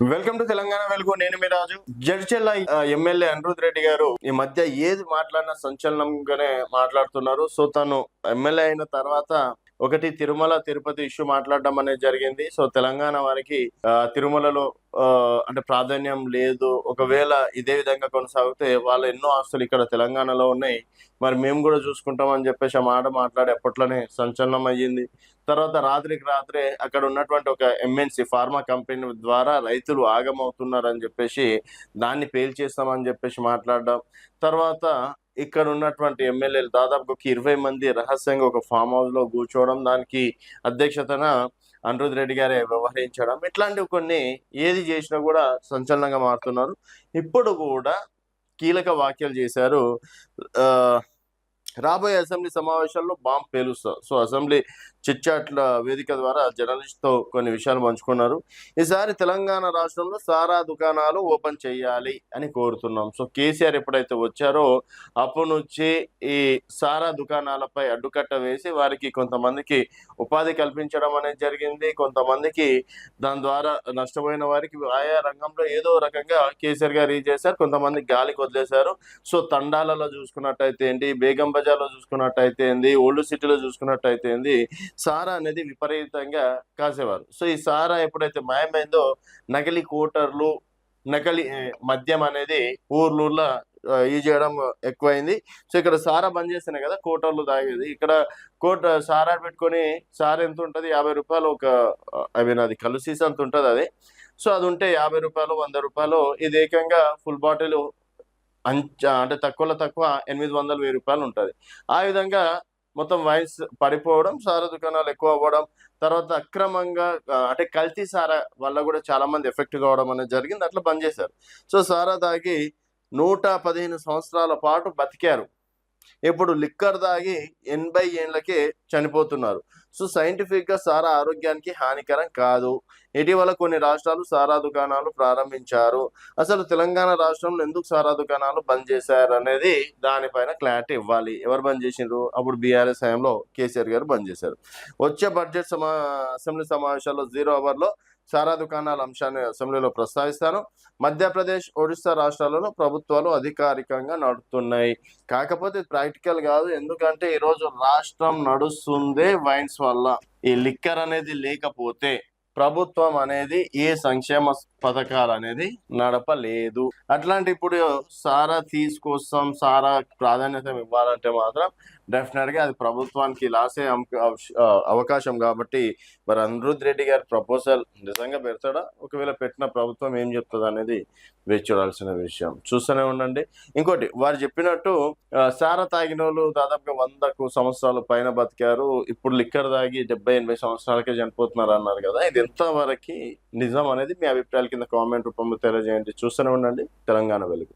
Welcome to Telangana వెలుగు. నేను మీ రాజు. Jadcherla MLA Anirudh Reddy గారు ఈ మధ్య ఏది మాట్లాడినా సంచలనంగానే మాట్లాడుతున్నారు. సో తను ఎమ్మెల్యే అయిన తర్వాత ఒకటి తిరుమల తిరుపతి ఇష్యూ మాట్లాడడం అనేది జరిగింది. సో తెలంగాణ వారికి తిరుమలలో అంటే ప్రాధాన్యం లేదు, ఒకవేళ ఇదే విధంగా కొనసాగితే వాళ్ళ ఎన్నో ఆస్తులు ఇక్కడ తెలంగాణలో ఉన్నాయి, మరి మేము కూడా చూసుకుంటాం అని చెప్పేసి ఆ మాట మాట్లాడి అప్పట్లోనే సంచలనం అయ్యింది. తర్వాత రాత్రికి రాత్రే అక్కడ ఉన్నటువంటి ఒక ఎంఎన్సి ఫార్మా కంపెనీ ద్వారా రైతులు ఆగమవుతున్నారని చెప్పేసి దాన్ని పేల్చేస్తామని చెప్పేసి మాట్లాడడం. తర్వాత ఇక్కడ ఉన్నటువంటి ఎమ్మెల్యేలు దాదాపు ఒక 20 మంది రహస్యంగా ఒక ఫామ్ హౌస్ లో కూర్చోవడం, దానికి అధ్యక్షతన అనిరుద్ రెడ్డి గారే వ్యవహరించడం, ఇట్లాంటివి కొన్ని ఏది చేసినా కూడా సంచలనంగా మారుతున్నారు. ఇప్పుడు కూడా కీలక వ్యాఖ్యలు చేశారు. ఆ రాబోయే అసెంబ్లీ సమావేశాల్లో బాంబ్ పేలుస్తా. సో అసెంబ్లీ చిట్చాట్ల వేదిక ద్వారా జర్నలిస్ట్తో కొన్ని విషయాలు పంచుకున్నారు. ఈసారి తెలంగాణ రాష్ట్రంలో సారా దుకాణాలు ఓపెన్ చేయాలి అని కోరుతున్నాం. సో కేసీఆర్ ఎప్పుడైతే వచ్చారో అప్పటి నుంచి ఈ సారా దుకాణాలపై అడ్డుకట్ట వేసి వారికి కొంతమందికి ఉపాధి కల్పించడం అనేది జరిగింది. కొంతమందికి దాని ద్వారా నష్టపోయిన వారికి ఆయా రంగంలో ఏదో రకంగా కేసీఆర్ గారు ఇది చేశారు, కొంతమంది గాలికి వదిలేశారు. సో తండాలలో చూసుకున్నట్టయితే ఏంటి, బేగం బజార్లో చూసుకున్నట్టయితే ఏంది, ఓల్డ్ సిటీలో చూసుకున్నట్టయితే ఏంది, సారా అనేది విపరీతంగా కాసేవారు. సో ఈ సారా ఎప్పుడైతే మాయమైందో నకిలీ కోటర్లు, నకిలీ మద్యం అనేది ఊర్లూర్లో ఇది చేయడం ఎక్కువైంది. సో ఇక్కడ సారా బంద్ చేస్తేనే కదా కోటర్లు తాగేది. ఇక్కడ సారా పెట్టుకొని సారా ఎంత ఉంటుంది, 50 రూపాయలు ఒక అది కళ్ళు సీసా అంత ఉంటుంది అది. సో అది ఉంటే 50 రూపాయలు, 100 రూపాయలు, ఇది ఏకంగా ఫుల్ బాటిల్ అంటే తక్కువలో తక్కువ 800, 1000 రూపాయలు ఉంటుంది. ఆ విధంగా మొత్తం వైన్స్ పడిపోవడం, సారా దుకాణాలు ఎక్కువ అవ్వడం, తర్వాత అక్రమంగా అంటే కల్తీ సారా వల్ల కూడా చాలా మంది ఎఫెక్ట్ కావడం అనేది జరిగింది. అట్లా బంద్ చేశారు. సో సారా తాగి 115 సంవత్సరాల పాటు బతికారు. ఇప్పుడు లిక్కర్ తాగి 80 ఏళ్లకే చనిపోతున్నారు. సో సైంటిఫిక్ గా సారా ఆరోగ్యానికి హానికరం కాదు. ఇటీవల కొన్ని రాష్ట్రాలు సారా దుకాణాలు ప్రారంభించారు. అసలు తెలంగాణ రాష్ట్రంలో ఎందుకు సారా దుకాణాలు బంద్ చేశారు అనేది దానిపైన క్లారిటీ ఇవ్వాలి. ఎవరు బంద్ చేసిండ్రు? అప్పుడు బీఆర్ఎస్ హయాంలో కేసీఆర్ గారు బంద్ చేశారు. వచ్చే బడ్జెట్ అసెంబ్లీ సమావేశాల్లో 0 అవర్లో సారా దుకాణాల అంశాన్ని అసెంబ్లీలో ప్రస్తావిస్తాను. మధ్యప్రదేశ్, ఒడిశా రాష్ట్రాలలో ప్రభుత్వాలు అధికారికంగా నడుపుతున్నాయి. కాకపోతే ప్రాక్టికల్ కాదు. ఎందుకంటే ఈరోజు రాష్ట్రం నడుస్తుందే వైన్స్ వల్ల. ఈ లిక్కర్ అనేది లేకపోతే ప్రభుత్వం అనేది ఏ సంక్షేమ పథకాలు అనేది నడపలేదు. అట్లాంటి ఇప్పుడు సారా తీసుకొస్తాం, సారా ప్రాధాన్యత ఇవ్వాలంటే మాత్రం డెఫినెట్ గా అది ప్రభుత్వానికి లాసే అవకాశం. కాబట్టి మరి అనిరుద్ రెడ్డి గారి ప్రపోజల్ నిజంగా పెడతాడా? ఒకవేళ పెట్టిన ప్రభుత్వం ఏం చెప్తుంది అనేది వేచి చూడాల్సిన విషయం. చూస్తూనే ఉండండి. ఇంకోటి, వారు చెప్పినట్టు సారా తాగిన వాళ్ళు దాదాపుగా 100 సంవత్సరాలు పైన బతికారు. ఇప్పుడు లిక్కర్ తాగి 70-80 సంవత్సరాలకే చనిపోతున్నారు అన్నారు కదా. ఇది ఎంతవరకు నిజం అనేది మీ అభిప్రాయాల కింద కామెంట్ రూపంలో తెలియజేయండి. చూస్తూనే ఉండండి తెలంగాణ వెలుగు.